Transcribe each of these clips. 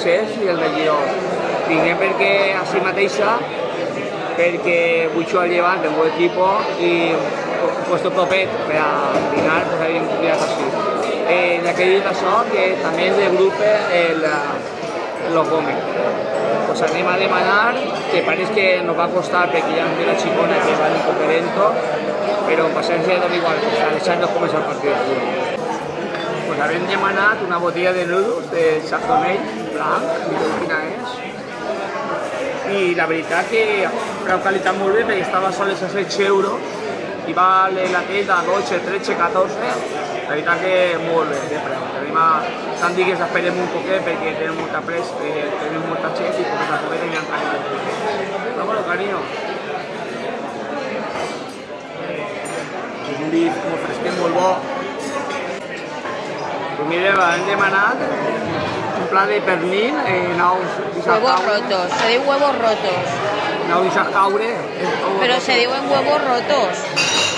francès i el regidor. Vingué perquè així mateixa, perquè vull jugar al Llevant, tengo equipo i puesto propet per a dinar, pues havíem criat així. Ja que he dit això, que també és de grup los Gómez. Pues anem a demanar, que pareix que nos va a costar perquè ja no té la xicona, que va un poc lento, però en paciencia dona igual, a deixar-nos començar el partit de futbol. Pues havem demanat una botella de nudos de Chardonnay blanc, mireu quina és. I la veritat que preu qualitat molt bé, perquè estava sols a 16 euros i vale la teta 12, 13, 14. La veritat que molt bé de preu. Tant dir que esperem un poquet perquè tenim molta pressa, tenim molta xef i com a poquet tenim carinyo. Però bueno, carinyo. És un vi molt fresquet, molt bo. Pues mireu, hem demanat un plat de pernil, naus Huevos rotos, se diu huevos rotos. naus deixat caure. Però se diuen huevos rotos.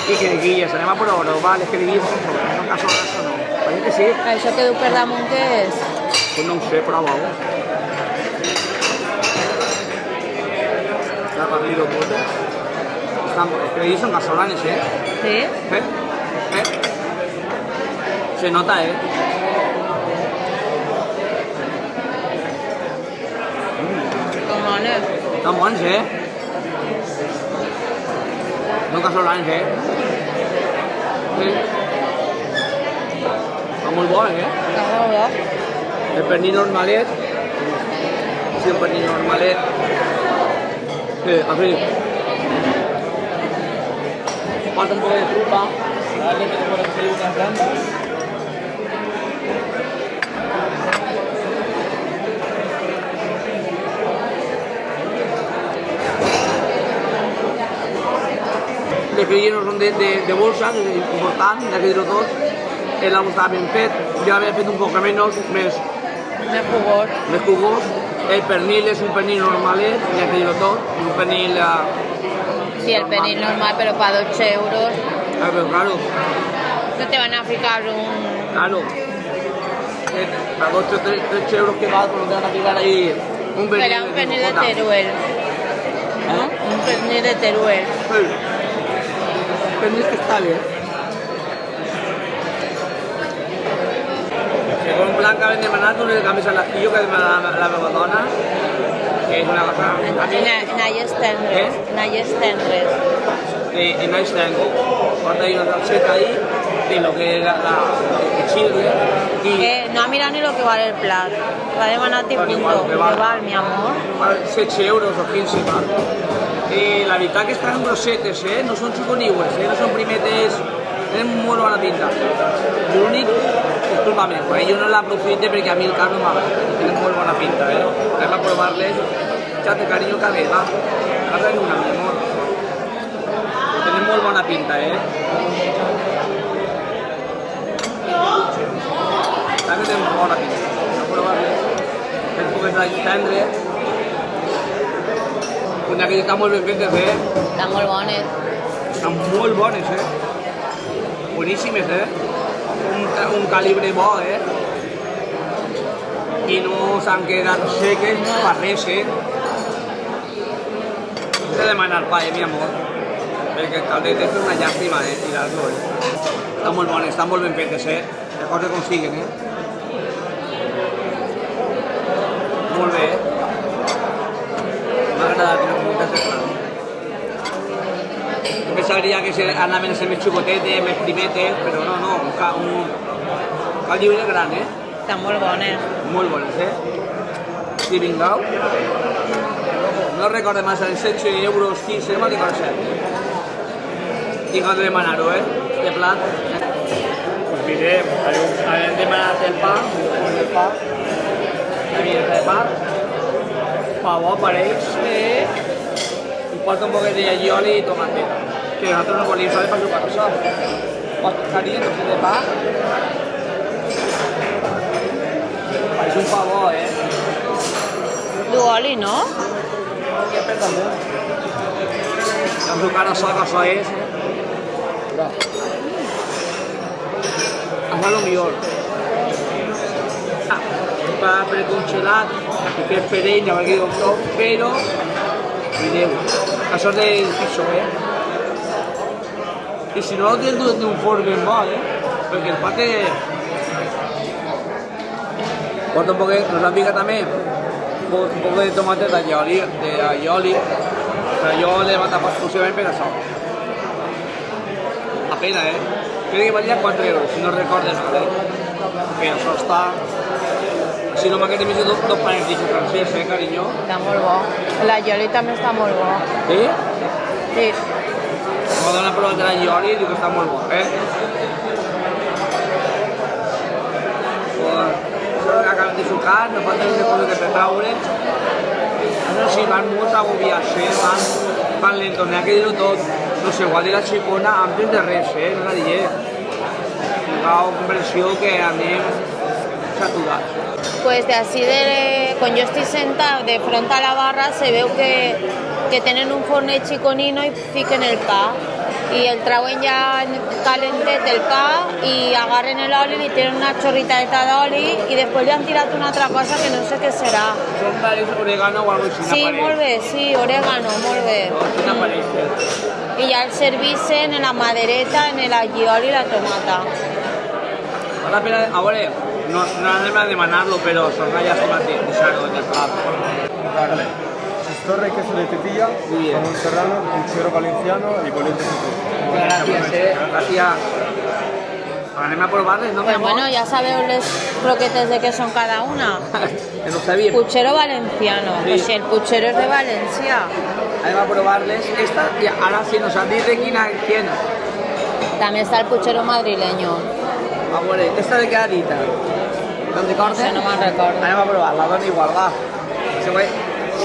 I creguilles, anem a provar-ho, vale, creguilles són cassoles o no? Parece que sí. Això que diu per damunt què és? Pues no ho sé, prova-ho. Ja parli-ho tot. Els creguilles són casolanes, Sí? Se nota, Com bones. Estan bons, Són casolanes, Sí. Està molt bo, Està molt bo. El pernil normalet. Sí, el pernil normalet. Sí, así. Falta un poco de trufa. Dale, que te puedo pedir unas gambas. Les creguilles no són de bolsa, que és important, ja que dir-ho tot. El agua estava ben fet, jo havia fet un poc menys, més jugós. El pernil és un pernil normalet, ja que dir-ho tot, un pernil... Sí, el pernil normal, pero para 2 euros. Pero claro, No te van a fijar un... claro. Para 2 o 3 euros que va, pues no te van a fijar ahí un pernil. Era un pernil de Teruel. ¿No? Un pernil de Teruel. Sí. Pernil que está bien. Según Blanca ven demanant un camisa al ajillo que demana la meva dona, que és una cosa... Nalles tendres. Nalles tendres. En Ice Tango, porta ahí una salseta ahí, de lo que es el chile, y No ha mirado ni lo que vale el plat. Va a demanar Bueno, punto. igual, que ¿Qué val. val, mi amor? val 16 euros o 15 val. La veritat que estan grossetes, no són xiconiues, no són primetes, tenen molt bona pinta. L'únic, disculpa'm, jo no l'aprofite perquè a mi el carn no m'agrada, tenen molt bona pinta, Anem a provar-les. Xate, carinyo, que bé, va. Agafa una, mi amor. Tenen molt bona pinta, També tenen bona pinta. A provar-les. El poquet de tendre. Una que està molt ben fetes, Estan molt bones. Estan molt bones, Boníssimes, Un calibre bo, I no s'han quedat seques per res, He de demanar pa, mi amor. Perquè el caldet és una llàstima, tirar-lo, Estan molt bones, estan molt ben fetes, Les coses com siguen, Molt bé, M'ha agradat, una mica Jo pensaria que anaven a ser més xucotetes, més primetes, però no, un calibre gran, Estan molt bones. Molt bones, Si vingueu. No recordo massa, 16 euros, 15, no me'n recordo 7. Tinc de demanar-ho, de plat. Pues mirem, hem demanat el pa, la mieta de pa, bo, pareix, i porta un poquet de allioli i tomateta, que nosaltres no volíem saber per sucar això. Carinyo, trosset de pa. Pareix un pa bo, Du oli, no? Que per damunt. Amb sucar això, que això és, Això és el millor. pa precongelat, que és per ell, perquè diu tot, però mireu, això és del piso, I si no, el dut d'un forn ben bo, perquè el pa té... Porta un poquet, nos han picat també un poco de tomate de aioli, però jo l'he matat exclusivament per això. La pena, Crec que valia 4 euros, si no recordes mal, Que això està... Si no m'ha quedat més de dos panets francès, carinyo? Està molt bo. L'aioli també està molt bo. Sí? Sí. M'ho dona prova de l'aioli i diu que està molt bo, Això que acabem de sucar, no falta una cosa que prepaure. Això sí, van molt agobiats, van lentos, n'hi ha que dir-ho tot. No sé, igual de la xicona, antes de res, no la diré. Una conversió que anem saturats. Pues de así quan jo estic sentat de front a la barra se veu que tenen un fornet xiconino i fiquen el pa i el trauen ja calentet el pa i agarren l'oli i tenen una xorritadeta d'oli i després li han tirat una altra cosa que no sé què serà. Són tales orégano o alguna cosa així. Sí, molt bé, sí, orégano, molt bé. I ja el servissen en la madereta, en l'allioli i la tomata. Val la pena, a veure, no anem a demanar-lo, però Sorna ja s'ho va deixar-ho en el plat. Vale. Chistorra y queso de tetilla, Muy bien. jamón serrano, puchero valenciano y boleto de Gràcies, gràcies. Anem a provar-les, no, mi Pues amor? bueno, ya sabeu les croquetes de qué son cada una. Que no sabíem. Puchero valenciano, Sí. pues si el puchero es de Valencia. Anem a provar-les. Esta, y ahora sí nos han dit de quién. También está el puchero madrileño. A veure, esta de què ha dit? Te'n No recordes? sé, no me'n recordo. Anem a provar-la, dona igual, va.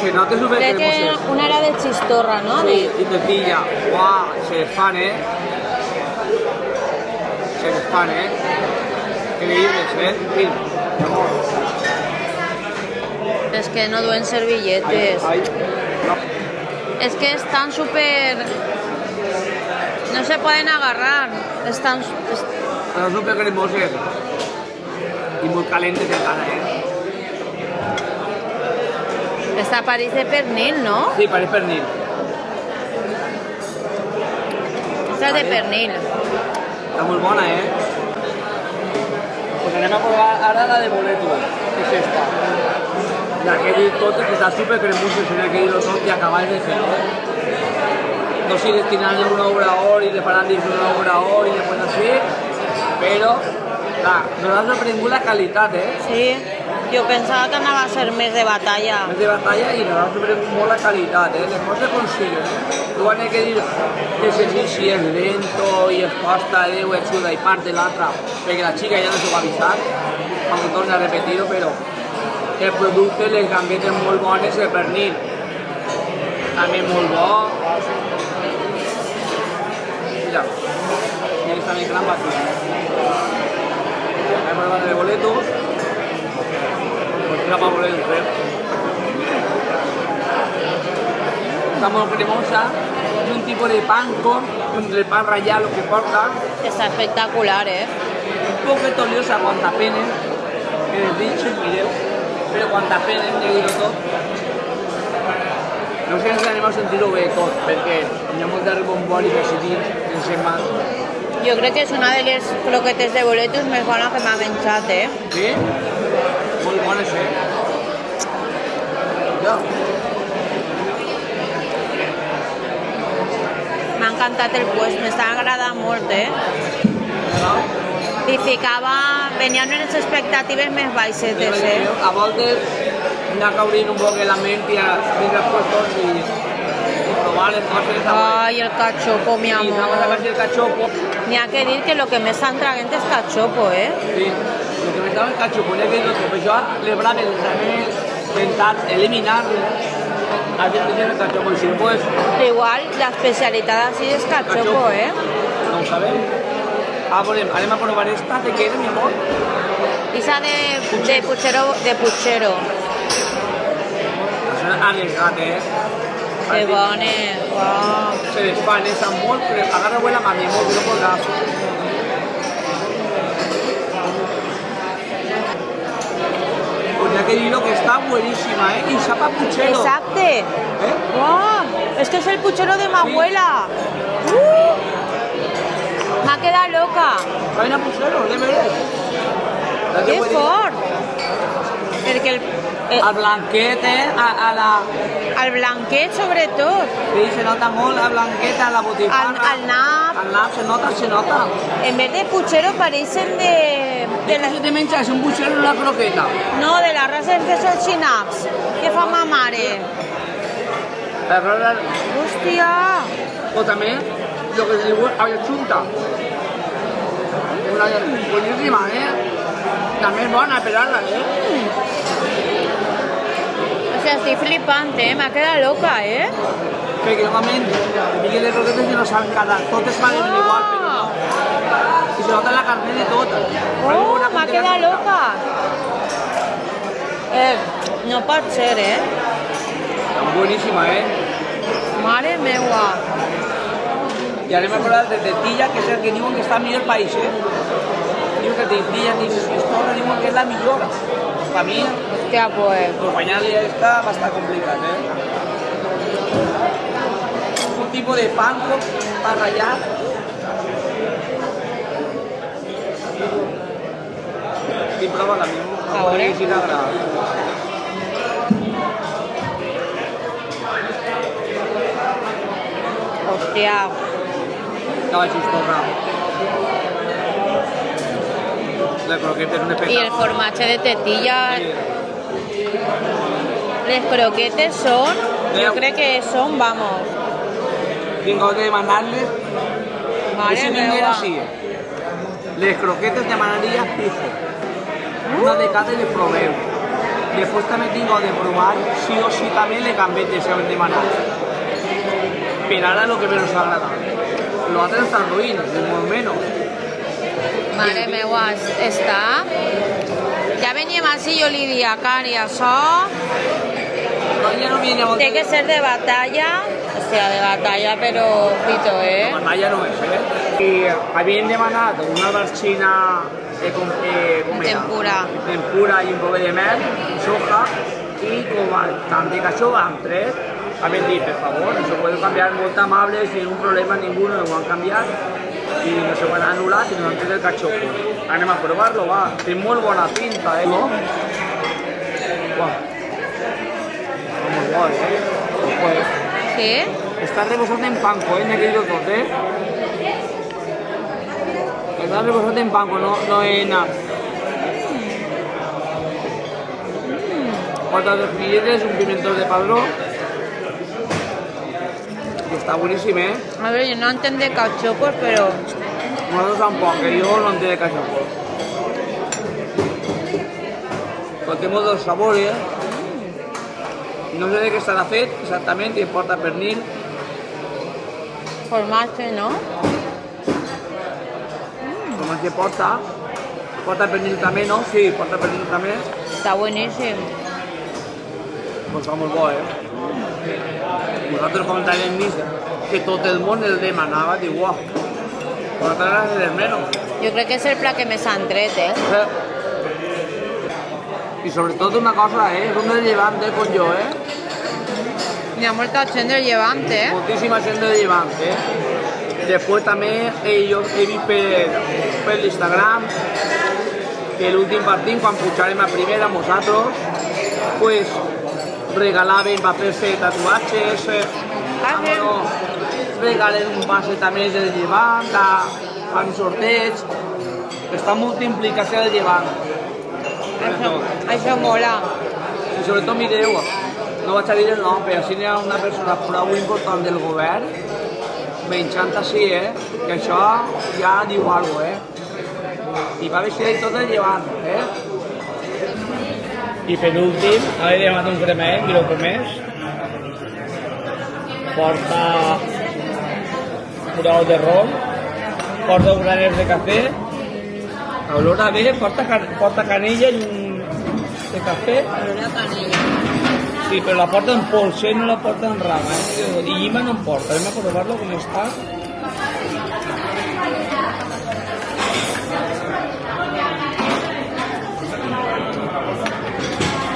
Se nota súper Crec que cremoses. una era de chistorra, ¿no? Sí, y tortilla. Guau, se desfan, Se desfan, Increíbles, Mira. Es que no duen servilletes. Ay. No. Es que están súper... No se pueden agarrar. Están... Però súper cremoses. Y muy calientes de cara, Esta parece pernil, ¿no? Sí, parece pernil. Esta es de pernil. Està molt bona, Pues anem a provar ara la de boleto, que és esta. La que he dit tot, que està súper cremosa, si no hay que dir-ho tot i acabar de fer, No sé destinant-li una hora i le faran dir una hora i després així, però, clar, nos ha sorprengut la qualitat, Sí. Yo pensaba que andaba a ser mes de batalla. Més de batalla i nos ha sorprengut molt la qualitat, Les coses consiguen, Igual hay que dir que si és lento i es costa 10 ajuda i part de l'altra, perquè la xica ja no s'ho va avisar, quan torna a repetir-ho, però el producte, les gambetes molt bones, el pernil també molt bo. Mira, ja està més gran aquí. Anem a provar el boleto. Pues era para boleto, Está muy cremosa, es un tipo de pan con el pan rallado que corta, Está espectacular, un poquito oliosa cuando apenas, que les dicho y mireu, pero cuando apenas he dicho todo. No sé si anem a sentir-ho bé tot, perquè hi ha molt de rebombori que s'hi dins, que ens sembla. Jo crec que és una de les croquetes de boletos més bones que m'ha menjat, Sí? Molt bones, Ja. M'ha encantat el puest, m'està agradant molt, No? I venien unes expectatives més baixetes, A voltes n'ha que obrir un poc la ment i abrir els puestos i provar les coses. Ai, el cachopo, mi I vamos a amor. ver el cachopo. N'hi ha que dir que lo que més s'entraguen és cachopo, Sí, el que m'estava el cachopo, n'hi ha que dir que per això les braves les han intentat eliminar a gent que tiene el cachopo. I si no, pues, Igual, la especialitat així és cachopo, no ho sabem. Anem a provar esta, de què era, mi amor? Esa de puchero. Això és arriesgat, Que bones, uau. Se desfan, estan molt, però agarra la mà, mi amor, que no podràs. Pues ya que digo que está buenísima, ¿eh? Y sapa puchero. Exacto. ¿Eh? ¡Wow! Este es el puchero de mi abuela. Me ha quedado loca. Vaina puchero, de verdad. Que fort. Perquè El blanquet, el blanquet, sobretot. Sí, se nota molt el blanquet a la botifarra. El nap. El nap se nota. En vez de puchero pareixen de Si te menges un puchero i una croqueta. No, de la raça de els xinaps, que fa ma mare. Hòstia! O també, lo que se diu avellunta. Una boníssima, També és bona per ara, O sigui, estic flipant, m'ha quedat loca, Perquè normalment digui les croquetes i no saben cada... Totes van igual, però no. I se nota la carne de tot. Oh, m'ha quedat loca! No pot ser, Boníssima, Mare meua! I anem a parlar de tetilla, que és el que diuen que està millor al país, Diuen que tetilla ni Sistorra diuen que és la millor. Per mi, Hòstia, pues... guanyar-li està bastant complicat, Un tipus de pan para ratllar. I prova la meva. A veure. Si t'agrada. Hòstia! Que la Sistorra. La croqueta és un I el espectacle. formatge de tetilla... Les croquetes són... Jo crec que són, vamos... Tengo que demandarles Mare si meva! viniera así. Les croquetes demanaría fijo. Una de cada y les proveo. Después también tengo de probar sí o sí también le gambetes que me demandan. Pero ahora lo que menos agrada. Lo otro están ruinas, de molt menos. Mare meua, està... Ja veníem així, jo li dia, Cari, això... Ya no viene a Té que ser de batalla, o sea, de batalla, però frito, Batalla no es, Y habían demandado una barcina Tempura. Tempura y un poco de mel, soja y como tan de cachofa, amb tres, habían dicho, por favor, no se puede cambiar muy amables sin ningún problema ninguno, lo van a cambiar y no se van a anular sino antes del cachopo. Anem a probarlo, va, tiene muy buena pinta, ¿no? Wow. Muy guay, Pues, Sí? está rebosante en panco, en aquellos dos, Está rebosante en panco, no en nada. Patatas filetes, un pimentón de padrón. Que está buenísimo, A veure, jo no entenc de cachopos, però... Nosotros tampoco, que yo no entiendo de cachopo. Pero tenemos dos sabores, No sé de què estarà fet exactament, i porta pernil. Formatge, no? Formatge porta. Porta pernil també, no? Sí, porta pernil també. Està boníssim. Pues està molt bo, Nosaltres comentàvem vist que tot el món el demanava, diu, uau, nosaltres és el menys. Jo crec que és el plat que més s'ha entret, Y sobre todo una cosa, son del Levante con yo, Hi ha molta gent del Llevant, Moltíssima gent del Levante, Després també jo he vist per l'Instagram que l'últim partit, quan pujarem a primera, nosaltres, pues, regalaven va fer-se tatuatges, regalen un base també del Llevant, fan sorteig, està molta implicació del Llevant. Això mola. I sobretot mireu, no vaig a dir el nom, però si n'hi ha una persona prou important del govern, menjant així, que això ja diu alguna cosa, I va vestir tot el Llevant, I per últim, he demanat un cremet, mira com és. Porta un de rom, porta graner de cafè, olora bé, porta canella i de cafè. Olora canella. Sí, però la porta en pols, no la porta en rama, I llima no en porta, anem a provar-lo com està.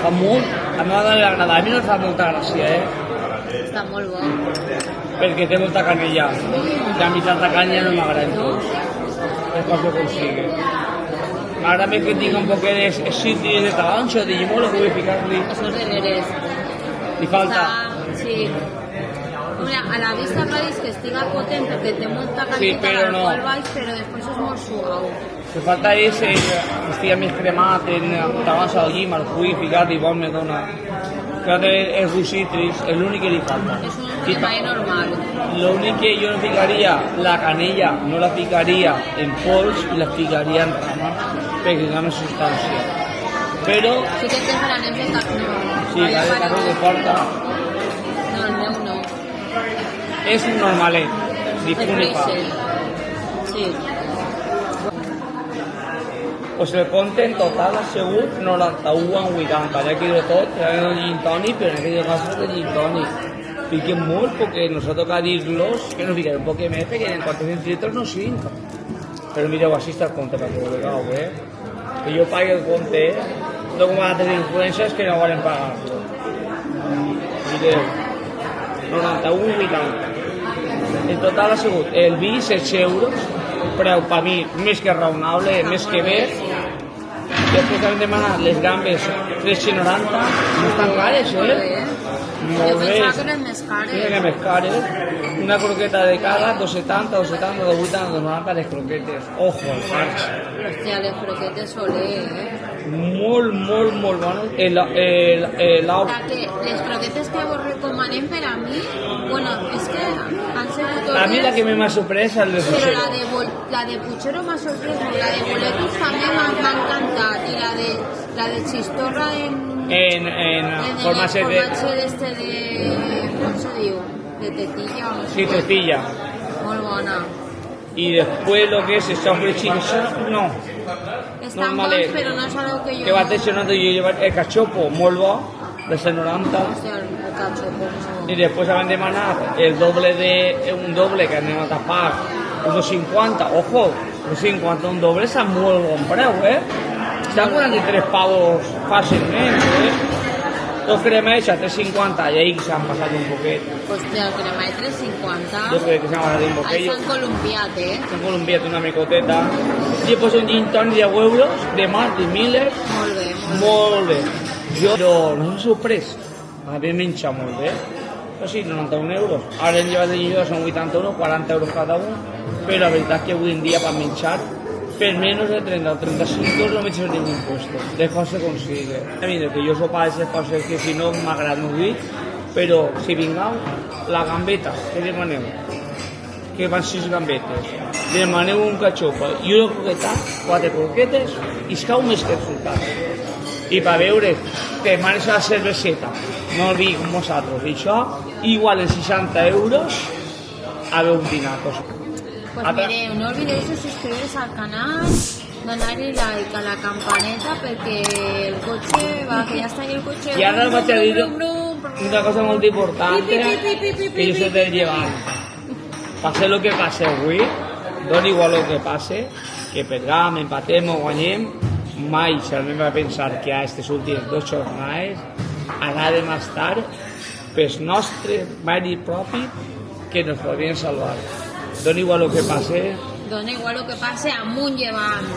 fa molt, a mi m'ha agradat, a mi no fa molta gràcia, Està molt bo. perquè té molta canella, i a mi tanta canya no m'agrada, No? es per que consigue. M'agrada més que tinga un poc de cítrics de taronja, de llimón, que vull ficar-li, Esos deberes. li falta. Sí. Hombre, a la vista parece que estiga potente, que té molta qualitat però no. al baix, però després és molt suau. El que falta és estigui més cremat, taronja o llim, el vull ficar-li, bon me dona. Fíjate, els dos cítrics, és l'únic que li falta. És un cremall normal. Lo único que yo no ficaría, la canella no la ficaría en pols y la ficaría en rama, porque gana sustancia. Pero, Sí que tens granets de carn. sí, cada carro que porta No, el meu no. es normalet, El dispone fa. Freisel. Sí. Pues el compte en total ha sigut 91,80. Ja que de tot, ja que no gin tònic, però en aquell cas és de gin tònic. Fiquen molt, porque nosotros toca dir-los que no fiquen un poc més, perquè en 400 litros no 5. Però mireu, així està el compte, perquè ho vegeu, Que jo pagui el compte, no com altres influències que no volen pagar-lo. Mireu, 91,80. En total ha sigut el vi 16 euros, preu per mi més que raonable, més que bé. Després hem demanat les gambes 3,90, no estan cares, Jo Molt bé. pensava que eren més cares. Sí, que més cares. Una croqueta de cada, 2,70, 2,70, 2,80, 2,90 les croquetes. Ojo, el farts. Hòstia, les croquetes soler, Molt, molt, molt bones. L'au. Les croquetes que vos recomanem per a mi, bueno, és que han sigut A mi la que totes, m'ha sorprès és el de però Puigceró. la de Puigceró m'ha sorprès, la de boletos també m'ha encantat, i la de chistorra En formatge de... formatge d'este de... com se diu? De tetilla o no sé. Sí, tortilla. Molt bona. Y después lo que es el sofre chicken, no. Estan Normalet. bons, però no sabeu que jo... Que va tensionando yo llevar el cachopo, molt bo, de 190. Hòstia, el cachopo. Y después habían demandado el doble de un doble que anem a tapar, unos 50, ojo, unos 50 un doble está muy bon preu, Está 43 pavos fàcilment, Dos cremes a 3,50 y ahí se han pasado un poquet. Hòstia, el cremall 3,50. Yo creo que se han pasado un Ahí poquillo. s'han columpiat, Se han columpiado una micoteta. Y después un gin tonic de 10 euros de Martin Miller. Molt bé, molt bé. Molt bé. Jo no m'ha sorprès. A mi menja molt bé. Però sí, 91 euros. Ara hem llevat de llibre, són 80 euros, 40 euros cada un. Però la veritat que avui en dia per menjar, per menys de 30 o 35 euros no me echas ningún impuesto. De cosas se consigue. Mira, que jo soc para esas cosas que si no m'agrada no vull, però si vingau, la gambeta, què demaneu? Que van 6 gambetes. Demaneu un cachopo i una croqueta, 4 croquetes, i es cau més que el sultat. I per veure, te demanes la cerveseta, no el vi com vosaltres, i això, igual en 60 euros, a veure un dinacos. Pues mireu, no olvideu de suscribiros al canal, donar-li like a la campaneta perquè el cotxe va, que ja està ahí el cotxe. I ara vaig a dir brum, brum, brum. una cosa molt important Pi, pi, pi, pi, pi, que jo pi, sé pi, de pi, llevar. Passe lo que passe avui, doni igual lo que passe, que perdam, empatem o guanyem, mai s'alment va pensar que a aquestes últimes 2 jornades anàvem a estar pels nostres mèrit propi que nos podrien salvar. Dona igual lo que passe. Dona igual el que passe, amunt llevant.